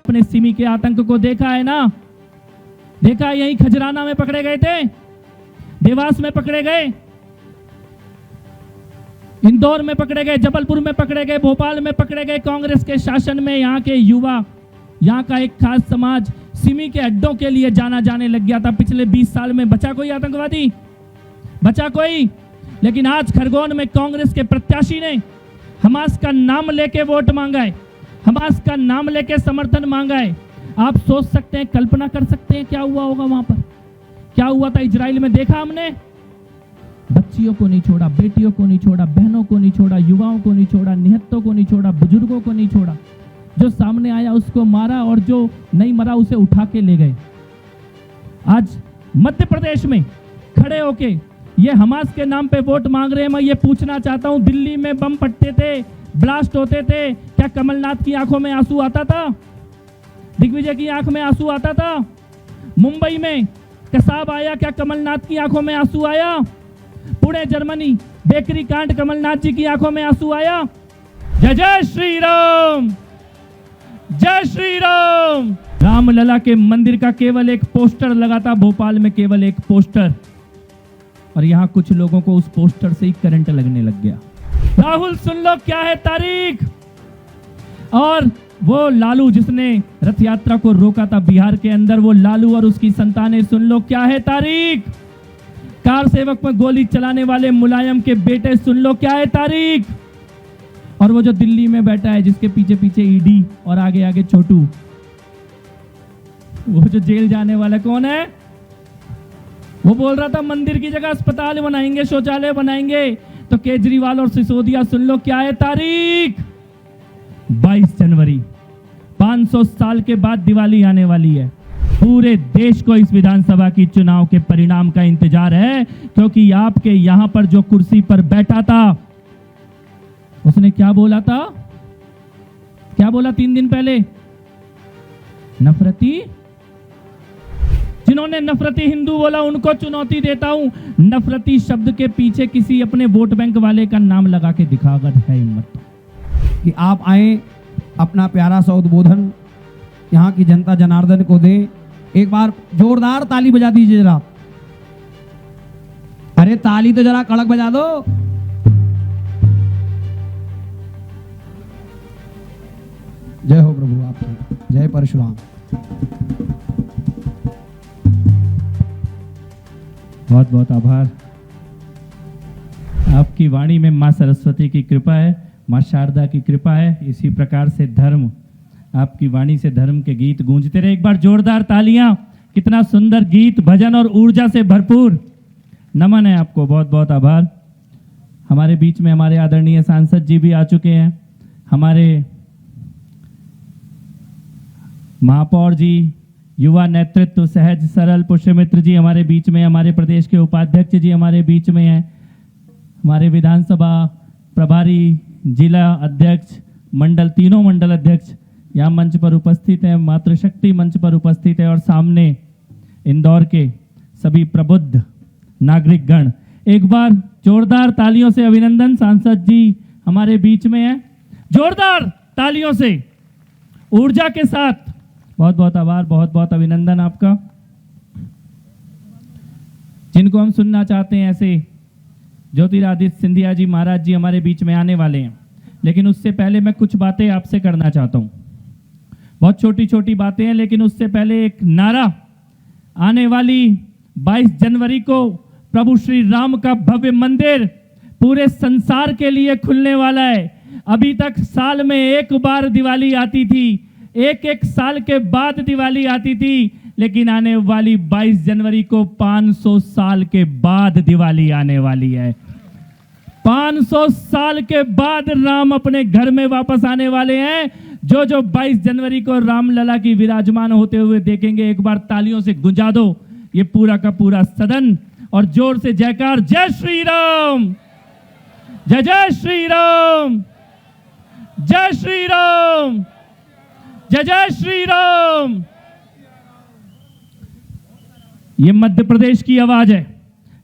आपने सिमी के आतंक को देखा है ना, देखा यहीं खजराना में पकड़े गए थे, देवास में पकड़े गए, इंदौर में पकड़े गए, जबलपुर में पकड़े गए, भोपाल में पकड़े गए। कांग्रेस के शासन में यहाँ के युवा, यहाँ का एक खास समाज सिमी के अड्डों के लिए जाना जाने लग गया था। पिछले 20 साल में बचा कोई आतंकवादी? बचा कोई? लेकिन आज खरगोन में कांग्रेस के प्रत्याशी ने हमास का नाम लेके वोट मांगा है, हमास का नाम लेके समर्थन मांगा है। आप सोच सकते हैं, कल्पना कर सकते हैं क्या हुआ होगा वहां पर, क्या हुआ था इजराइल में? देखा हमने, बच्चियों को नहीं छोड़ा, बेटियों को नहीं छोड़ा, बहनों को नहीं छोड़ा, युवाओं को नहीं छोड़ा, निहत्तों को नहीं छोड़ा, बुजुर्गों को नहीं छोड़ा। जो सामने आया उसको मारा और जो नहीं मरा उसे उठा के ले गए। आज मध्य प्रदेश में खड़े होके ये हमास के नाम पे वोट मांग रहे हैं। मैं ये पूछना चाहता हूं, दिल्ली में बम फटते थे, ब्लास्ट होते थे, क्या कमलनाथ की आंखों में आंसू आता था? दिग्विजय की आंख में आंसू आता था? मुंबई में कसाब आया, क्या कमलनाथ की आंखों में आंसू आया? पुणे जर्मनी बेकरी कांड, कमलनाथ जी की आंखों में आंसू आया? जय जय श्री राम, जय श्री राम। रामलला के मंदिर का केवल एक पोस्टर लगा था भोपाल में, केवल एक पोस्टर, और यहां कुछ लोगों को उस पोस्टर से ही करंट लगने लग गया। राहुल सुन लो क्या है तारीख। और वो लालू जिसने रथ यात्रा को रोका था बिहार के अंदर, वो लालू और उसकी संतानें, सुन लो क्या है तारीख। कार सेवक में गोली चलाने वाले मुलायम के बेटे, सुन लो क्या है तारीख। और वो जो दिल्ली में बैठा है जिसके पीछे पीछे ईडी और आगे आगे छोटू, वो जो जेल जाने वाला कौन है? वो बोल रहा था मंदिर की जगह अस्पताल बनाएंगे, शौचालय बनाएंगे। तो केजरीवाल और सिसोदिया, सुन लो क्या है तारीख। 22 जनवरी, 500 साल के बाद दिवाली आने वाली है। पूरे देश को इस विधानसभा की चुनाव के परिणाम का इंतजार है, क्योंकि आपके यहां पर जो कुर्सी पर बैठा था उसने क्या बोला था? क्या बोला 3 दिन पहले? नफरती। जिन्होंने नफरती हिंदू बोला उनको चुनौती देता हूं, नफरती शब्द के पीछे किसी अपने वोट बैंक वाले का नाम लगा के दिखा, अगर है हिम्मत कि आप आए, अपना प्यारा सा उद्बोधन यहाँ की जनता जनार्दन को दें। एक बार जोरदार ताली बजा दीजिए जरा। अरे ताली तो जरा कड़क बजा दो। जय हो प्रभु आपकी, जय परशुराम। बहुत बहुत आभार। आपकी वाणी में मां सरस्वती की कृपा है, मां शारदा की कृपा है। इसी प्रकार से धर्म, आपकी वाणी से धर्म के गीत गूंजते रहे। एक बार जोरदार तालियां। कितना सुंदर गीत, भजन और ऊर्जा से भरपूर। नमन है आपको, बहुत बहुत आभार। हमारे बीच में हमारे आदरणीय सांसद जी भी आ चुके हैं, हमारे महापौर जी, युवा नेतृत्व सहज सरल पुष्यमित्र जी हमारे बीच में, हमारे प्रदेश के उपाध्यक्ष जी हमारे बीच में हैं, हमारे विधानसभा प्रभारी, जिला अध्यक्ष, मंडल, तीनों मंडल अध्यक्ष यहाँ मंच पर उपस्थित हैं, मातृशक्ति मंच पर उपस्थित है, और सामने इंदौर के सभी प्रबुद्ध नागरिकगण। एक बार जोरदार तालियों से अभिनंदन। सांसद जी हमारे बीच में हैं, जोरदार तालियों से, ऊर्जा के साथ। बहुत बहुत आभार, बहुत बहुत अभिनंदन आपका। जिनको हम सुनना चाहते हैं ऐसे ज्योतिरादित्य सिंधिया जी महाराज जी हमारे बीच में आने वाले हैं, लेकिन उससे पहले मैं कुछ बातें आपसे करना चाहता हूं। बहुत छोटी छोटी बातें हैं, लेकिन उससे पहले एक नारा। आने वाली 22 जनवरी को प्रभु श्री राम का भव्य मंदिर पूरे संसार के लिए खुलने वाला है। अभी तक साल में एक बार दिवाली आती थी, एक साल के बाद दिवाली आती थी, लेकिन आने वाली 22 जनवरी को 500 साल के बाद दिवाली आने वाली है। 500 साल के बाद राम अपने घर में वापस आने वाले हैं। जो 22 जनवरी को रामलला की विराजमान होते हुए देखेंगे, एक बार तालियों से गुंजा दो ये पूरा का पूरा सदन, और जोर से जयकार, जय श्री राम, जय जय श्री राम, जय श्री राम, जय जय श्री राम। ये मध्य प्रदेश की आवाज है,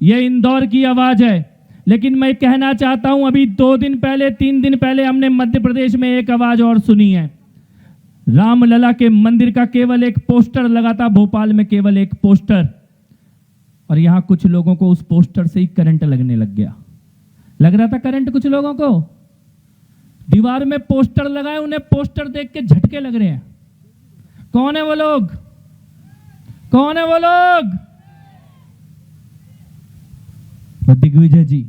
ये इंदौर की आवाज है, लेकिन मैं कहना चाहता हूं, अभी 2 दिन पहले, 3 दिन पहले हमने मध्य प्रदेश में एक आवाज और सुनी है। रामलला के मंदिर का केवल एक पोस्टर लगा था भोपाल में, केवल एक पोस्टर, और यहां कुछ लोगों को उस पोस्टर से ही करंट लगने लग गया। लग रहा था करंट कुछ लोगों को, दीवार में पोस्टर लगाए, उन्हें पोस्टर देख के झटके लग रहे हैं। कौन है वो लोग? कौन है वो लोग? दिग्विजय जी,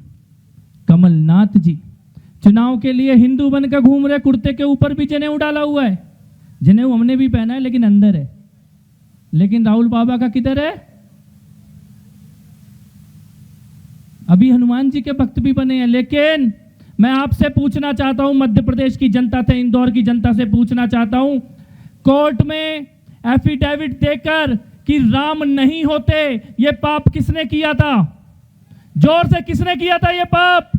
कमलनाथ जी चुनाव के लिए हिंदू बनकर घूम रहे, कुर्ते के ऊपर भी जनेऊ डाला हुआ है। जनेऊ हमने भी पहना है लेकिन अंदर है। लेकिन राहुल बाबा का किधर है? अभी हनुमान जी के भक्त भी बने हैं। लेकिन मैं आपसे पूछना चाहता हूं, मध्य प्रदेश की जनता से, इंदौर की जनता से पूछना चाहता हूं, कोर्ट में एफिडेविट देकर कि राम नहीं होते, ये पाप किसने किया था? जोर से किसने किया था ये पाप?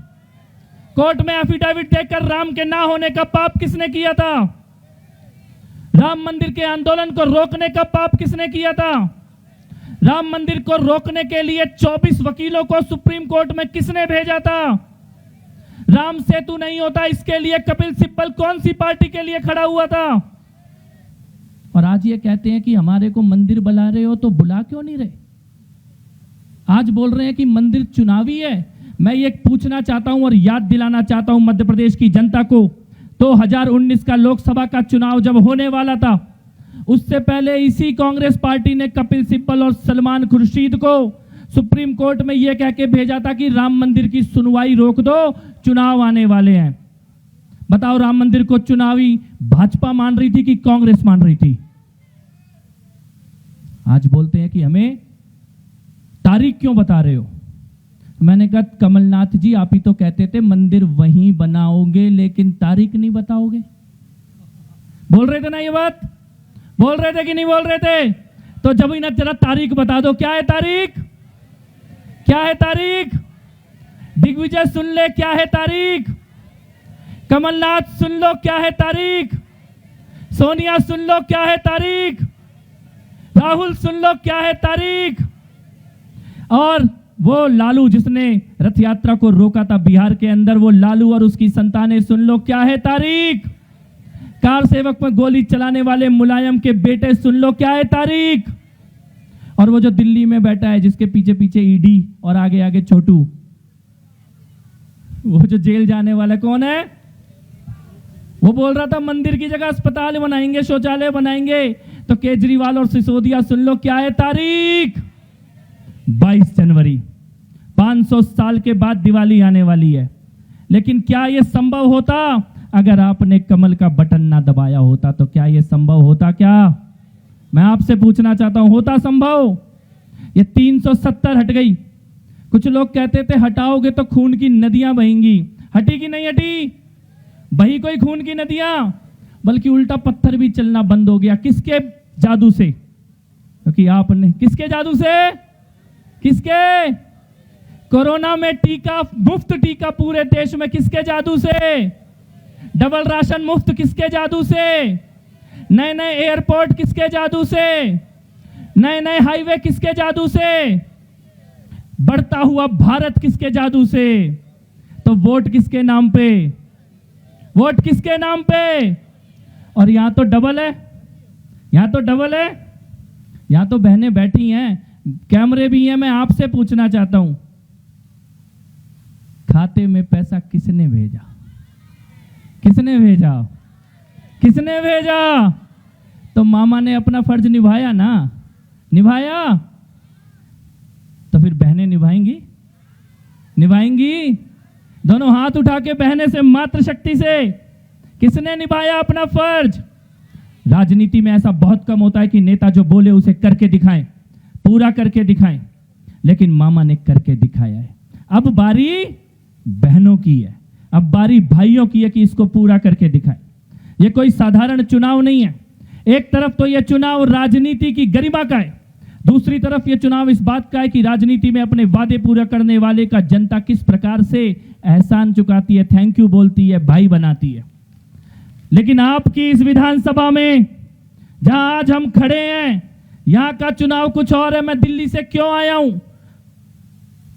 कोर्ट में एफिडेविट देकर राम के ना होने का पाप किसने किया था? राम मंदिर के आंदोलन को रोकने का पाप किसने किया था? राम मंदिर को रोकने के लिए 24 वकीलों को सुप्रीम कोर्ट में किसने भेजा था? राम सेतु नहीं होता, इसके लिए कपिल सिब्बल कौन सी पार्टी के लिए खड़ा हुआ था? और आज ये कहते हैं कि हमारे को मंदिर बुला रहे हो, तो बुला क्यों नहीं रहे? आज बोल रहे हैं कि मंदिर चुनावी है। मैं ये पूछना चाहता हूं और याद दिलाना चाहता हूं मध्य प्रदेश की जनता को, 2019 का लोकसभा का चुनाव जब होने वाला था, उससे पहले इसी कांग्रेस पार्टी ने कपिल सिब्बल और सलमान खुर्शीद को सुप्रीम कोर्ट में यह कह के भेजा था कि राम मंदिर की सुनवाई रोक दो, चुनाव आने वाले हैं। बताओ, राम मंदिर को चुनावी भाजपा मान रही थी कि कांग्रेस मान रही थी? आज बोलते हैं कि हमें तारीख क्यों बता रहे हो? मैंने कहा, कमलनाथ जी आप ही तो कहते थे मंदिर वहीं बनाओगे लेकिन तारीख नहीं बताओगे। बोल रहे थे ना ये बात? बोल रहे थे कि नहीं बोल रहे थे? तो जब ही ना जरा तारीख बता दो। क्या है तारीख? क्या है तारीख? दिग्विजय सुन ले, क्या है तारीख? कमलनाथ सुन लो, क्या है तारीख? सोनिया सुन लो, क्या है तारीख? राहुल सुन लो, क्या है तारीख? और वो लालू जिसने रथ यात्रा को रोका था बिहार के अंदर, वो लालू और उसकी संतानें सुन लो, क्या है तारीख? कार सेवक में गोली चलाने वाले मुलायम के बेटे सुन लो, क्या है तारीख? और वो जो दिल्ली में बैठा है जिसके पीछे पीछे ईडी और आगे आगे छोटू, वो जो जेल जाने वाला कौन है? वो बोल रहा था मंदिर की जगह अस्पताल बनाएंगे, शौचालय बनाएंगे। तो केजरीवाल और सिसोदिया सुन लो, क्या है तारीख? 22 जनवरी, 500 साल के बाद दिवाली आने वाली है। लेकिन क्या यह संभव होता अगर आपने कमल का बटन ना दबाया होता? तो क्या यह संभव होता? क्या मैं आपसे पूछना चाहता हूं, होता संभव? ये 370 हट गई। कुछ लोग कहते थे हटाओगे तो खून की नदियां बहेंगी। हटी कि नहीं हटी? बही कोई खून की नदियां? बल्कि उल्टा पत्थर भी चलना बंद हो गया। किसके जादू से? क्योंकि आपने, किसके जादू से? किसके? कोरोना में टीका, मुफ्त टीका पूरे देश में, किसके जादू से? डबल राशन मुफ्त, किसके जादू से? नए नए एयरपोर्ट, किसके जादू से? नए नए हाईवे, किसके जादू से? बढ़ता हुआ भारत, किसके जादू से? तो वोट किसके नाम पे? वोट किसके नाम पे? और यहां तो डबल है, यहां तो डबल है, यहां तो बहनें बैठी हैं, कैमरे भी हैं। मैं आपसे पूछना चाहता हूं, खाते में पैसा किसने भेजा? किसने भेजा? किसने भेजा? तो मामा ने अपना फर्ज निभाया ना? निभाया? तो फिर बहनें निभाएंगी? निभाएंगी? दोनों हाथ उठा के बहनें से, मातृशक्ति से, किसने निभाया अपना फर्ज? राजनीति में ऐसा बहुत कम होता है कि नेता जो बोले उसे करके दिखाएं, पूरा करके दिखाएं, लेकिन मामा ने करके दिखाया है। अब बारी बहनों की है, अब बारी भाइयों की है कि इसको पूरा करके दिखाएं। यह कोई साधारण चुनाव नहीं है। एक तरफ तो यह चुनाव राजनीति की गरिमा का है, दूसरी तरफ यह चुनाव इस बात का है कि राजनीति में अपने वादे पूरा करने वाले का जनता किस प्रकार से एहसान चुकाती है, थैंक यू बोलती है, भाई बनाती है। लेकिन आपकी इस विधानसभा में जहां आज हम खड़े हैं, यहां का चुनाव कुछ और है। मैं दिल्ली से क्यों आया हूं?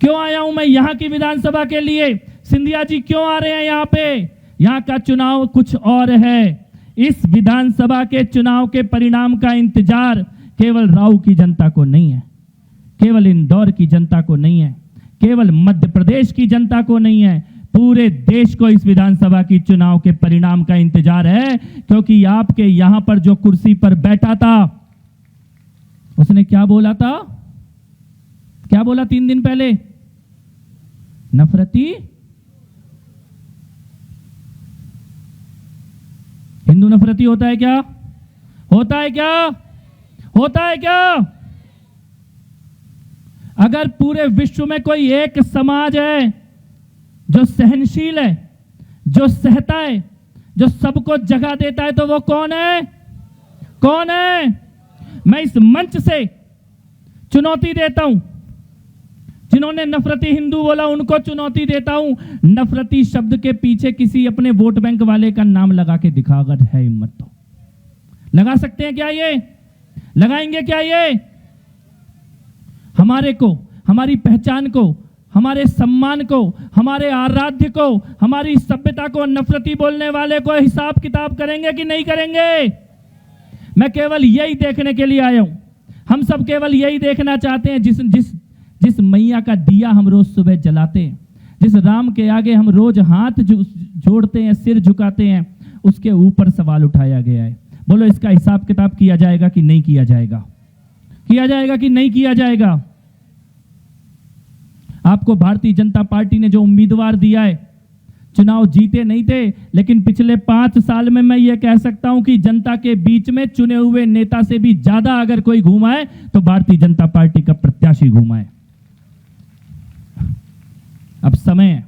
क्यों आया हूं मैं यहां की विधानसभा के लिए? सिंधिया जी क्यों आ रहे हैं यहां पे? यहां का चुनाव कुछ और है। इस विधानसभा के चुनाव के परिणाम का इंतजार केवल राऊ की जनता को नहीं है, केवल इंदौर की जनता को नहीं है, केवल मध्य प्रदेश की जनता को नहीं है, पूरे देश को इस विधानसभा की चुनाव के परिणाम का इंतजार है। क्योंकि आपके यहां पर जो कुर्सी पर बैठा था उसने क्या बोला था? क्या बोला 3 दिन पहले? नफरती हिंदू नफरती होता है क्या? होता है क्या? होता है क्या? अगर पूरे विश्व में कोई एक समाज है जो सहनशील है, जो सहता है, जो सबको जगह देता है, तो वो कौन है? कौन है? मैं इस मंच से चुनौती देता हूं, जिन्होंने नफरती हिंदू बोला उनको चुनौती देता हूं, नफरती शब्द के पीछे किसी अपने वोट बैंक वाले का नाम लगा के दिखा, अगर है हिम्मत तो। लगा सकते हैं क्या? ये लगाएंगे क्या? ये हमारे को, हमारी पहचान को, हमारे सम्मान को, हमारे आराध्य को, हमारी सभ्यता को नफरती बोलने वाले को हिसाब किताब करेंगे कि नहीं करेंगे? मैं केवल यही देखने के लिए आया हूं। हम सब केवल यही देखना चाहते हैं, जिस मैया का दिया हम रोज सुबह जलाते हैं, जिस राम के आगे हम रोज हाथ जोड़ते हैं, सिर झुकाते हैं, उसके ऊपर सवाल उठाया गया है। बोलो, इसका हिसाब किताब किया जाएगा कि नहीं किया जाएगा? किया जाएगा कि नहीं किया जाएगा? आपको भारतीय जनता पार्टी ने जो उम्मीदवार दिया है, चुनाव जीते नहीं थे, लेकिन पिछले 5 साल में मैं ये कह सकता हूं कि जनता के बीच में चुने हुए नेता से भी ज्यादा अगर कोई घूमा है तो भारतीय जनता पार्टी का प्रत्याशी घूमा है। अब समय है,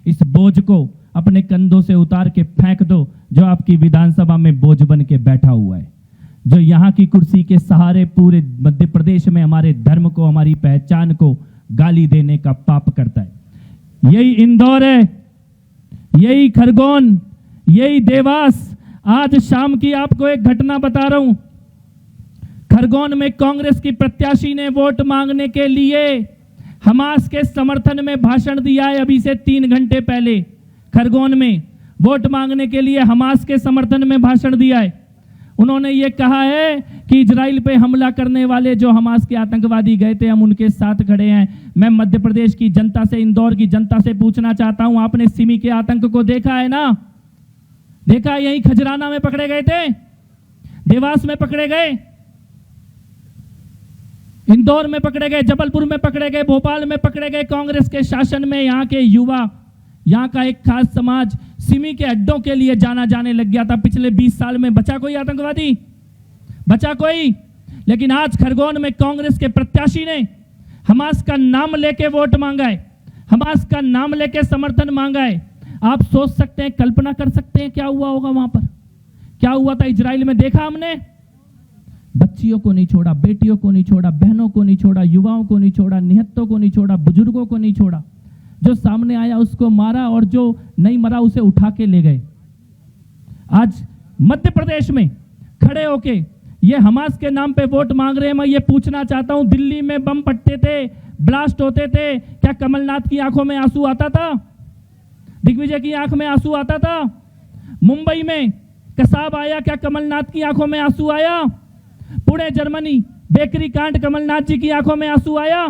इस बोझ को अपने कंधों से उतार के फेंक दो, जो आपकी विधानसभा में बोझ बन के बैठा हुआ है, जो यहां की कुर्सी के सहारे पूरे मध्य प्रदेश में हमारे धर्म को, हमारी पहचान को गाली देने का पाप करता है। यही इंदौर है, यही खरगोन, यही देवास। आज शाम की आपको एक घटना बता रहा हूं। खरगोन में कांग्रेस की प्रत्याशी ने वोट मांगने के लिए हमास के समर्थन में भाषण दिया है। अभी से 3 घंटे पहले खरगोन में वोट मांगने के लिए हमास के समर्थन में भाषण दिया है। उन्होंने ये कहा है कि इजराइल पे हमला करने वाले जो हमास के आतंकवादी गए थे, हम उनके साथ खड़े हैं। मैं मध्य प्रदेश की जनता से, इंदौर की जनता से पूछना चाहता हूं, आपने सिमी के आतंक को देखा है ना? देखा? यही खजराना में पकड़े गए थे, देवास में पकड़े गए, इंदौर में पकड़े गए, जबलपुर में पकड़े गए, भोपाल में पकड़े गए। कांग्रेस के शासन में यहाँ के युवा, यहाँ का एक खास समाज सिमी के अड्डों के लिए जाना जाने लग गया था। पिछले 20 साल में बचा कोई आतंकवादी? बचा कोई? लेकिन आज खरगोन में कांग्रेस के प्रत्याशी ने हमास का नाम लेके वोट मांगा है, हमास का नाम लेके समर्थन मांगा है। आप सोच सकते हैं, कल्पना कर सकते हैं क्या हुआ होगा वहां पर? क्या हुआ था इजराइल में? देखा हमने? बच्चियों को नहीं छोड़ा, बेटियों को नहीं छोड़ा, बहनों को नहीं छोड़ा, युवाओं को नहीं छोड़ा, निहत्तों को नहीं छोड़ा, बुजुर्गों को नहीं छोड़ा। जो सामने आया उसको मारा, और जो नहीं मरा उसे उठा के ले गए। आज मध्य प्रदेश में खड़े होके ये हमास के नाम पे वोट मांग रहे हैं। मैं ये पूछना चाहता हूं, दिल्ली में बम फटते थे, ब्लास्ट होते थे, क्या कमलनाथ की आंखों में आंसू आता था? दिग्विजय की आंख में आंसू आता था? मुंबई में कसाब आया, क्या कमलनाथ की आंखों में आंसू आया? पुणे जर्मनी बेकरी कांड, कमलनाथ जी की आंखों में आंसू आया?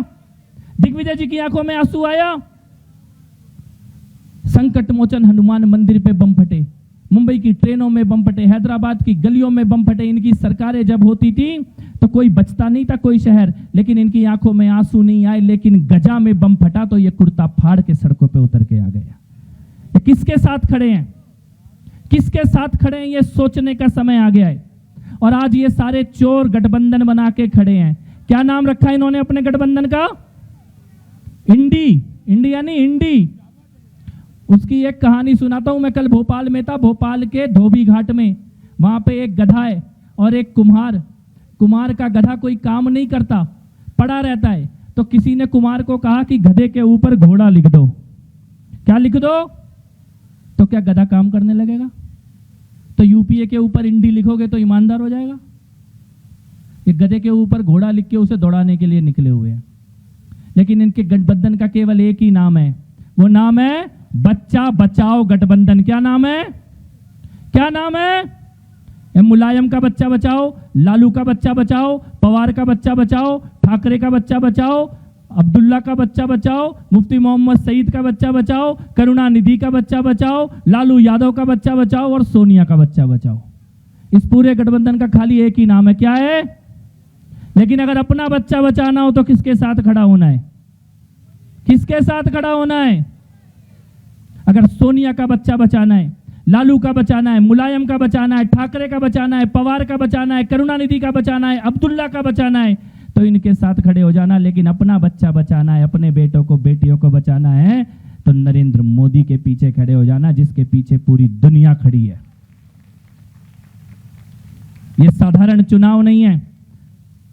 दिग्विजय जी की आंखों में आंसू आया? संकट मोचन हनुमान मंदिर पे बम फटे, मुंबई की ट्रेनों में बम फटे, हैदराबाद की गलियों में बम फटे। इनकी सरकारें जब होती थी तो कोई बचता नहीं था, कोई शहर, लेकिन इनकी आंखों में आंसू नहीं आए। लेकिन गजा में बम फटा तो ये कुर्ता फाड़ के सड़कों पे उतर के आ गया। ये किसके साथ खड़े हैं? किसके साथ खड़े हैं? ये सोचने का समय आ गया है। और आज ये सारे चोर गठबंधन बना के खड़े हैं। क्या नाम रखा है इन्होंने अपने गठबंधन का? इंडी। इंडी यानी इंडी। उसकी एक कहानी सुनाता हूं। मैं कल भोपाल में था, भोपाल के धोबी घाट में, वहां पे एक गधा है और एक कुम्हार। कुम्हार का गधा कोई काम नहीं करता, पड़ा रहता है। तो किसी ने कुम्हार को कहा कि गधे के ऊपर घोड़ा लिख दो। क्या लिख दो? तो क्या गधा काम करने लगेगा? तो यूपीए के ऊपर इंडी लिखोगे तो ईमानदार हो जाएगा? ये गधे के ऊपर घोड़ा लिख के उसे दौड़ाने के लिए निकले हुए हैं। लेकिन इनके गठबंधन का केवल एक ही नाम है, वो नाम है बच्चा बचाओ गठबंधन। क्या नाम है? क्या नाम है? ये मुलायम का बच्चा बचाओ, लालू का बच्चा बचाओ, पवार का बच्चा बचाओ, ठाकरे का बच्चा बचाओ, अब्दुल्ला का बच्चा बचाओ, मुफ्ती मोहम्मद सईद का बच्चा बचाओ, करुणानिधि का बच्चा बचाओ, लालू यादव का बच्चा बचाओ और सोनिया का बच्चा बचाओ। इस पूरे गठबंधन का खाली एक ही नाम है, क्या है? लेकिन अगर अपना बच्चा बचाना हो तो किसके साथ खड़ा होना है? किसके साथ खड़ा होना है? अगर सोनिया का बच्चा बचाना है, लालू का बचाना है, मुलायम का बचाना है, ठाकरे का बचाना है, पवार का बचाना है, करुणानिधि का बचाना है, अब्दुल्ला का बचाना है, तो इनके साथ खड़े हो जाना। लेकिन अपना बच्चा बचाना है, अपने बेटों को बेटियों को बचाना है, तो नरेंद्र मोदी के पीछे खड़े हो जाना, जिसके पीछे पूरी दुनिया खड़ी है। ये साधारण चुनाव नहीं है।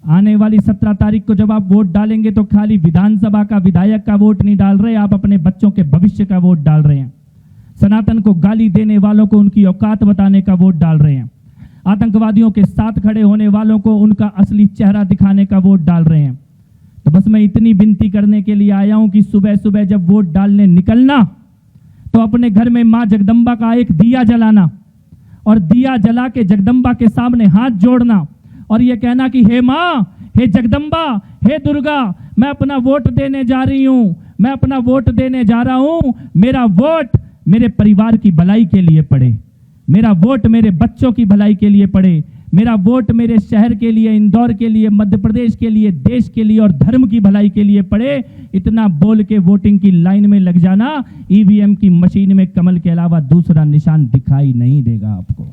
आने वाली 17 तारीख को जब आप वोट डालेंगे तो खाली विधानसभा का विधायक का वोट नहीं डाल रहे, आप अपने बच्चों के भविष्य का वोट डाल रहे हैं। सनातन को गाली देने वालों को उनकी औकात बताने का वोट डाल रहे हैं। आतंकवादियों के साथ खड़े होने वालों को उनका असली चेहरा दिखाने का वोट डाल रहे हैं। तो बस मैं इतनी विनती करने के लिए आया हूं कि सुबह सुबह जब वोट डालने निकलना तो अपने घर में मां जगदम्बा का एक दिया जलाना और दिया जला के जगदम्बा के सामने हाथ जोड़ना और यह कहना कि हे मां, हे जगदम्बा, हे दुर्गा, मैं अपना वोट देने जा रही हूं, मैं अपना वोट देने जा रहा हूं। मेरा वोट मेरे परिवार की भलाई के लिए पड़े, मेरा वोट मेरे बच्चों की भलाई के लिए पड़े, मेरा वोट मेरे शहर के लिए, इंदौर के लिए, मध्य प्रदेश के लिए, देश के लिए और धर्म की भलाई के लिए पड़े। इतना बोल के वोटिंग की लाइन में लग जाना। ईवीएम की मशीन में कमल के अलावा दूसरा निशान दिखाई नहीं देगा आपको।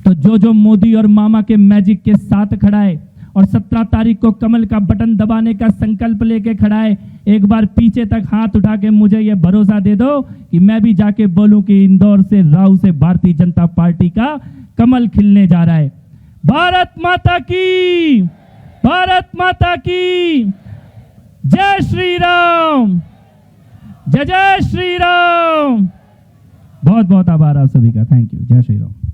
तो जो मोदी और मामा के मैजिक के साथ खड़ा है और 17 तारीख को कमल का बटन दबाने का संकल्प लेके खड़ा है, एक बार पीछे तक हाथ उठा के मुझे यह भरोसा दे दो कि मैं भी जाके बोलूं कि इंदौर से, राऊ से भारतीय जनता पार्टी का कमल खिलने जा रहा है। भारत माता की, भारत माता की जय श्री राम, जय जय श्री राम। बहुत बहुत आभार आप सभी का। Thank you. जय श्री राम।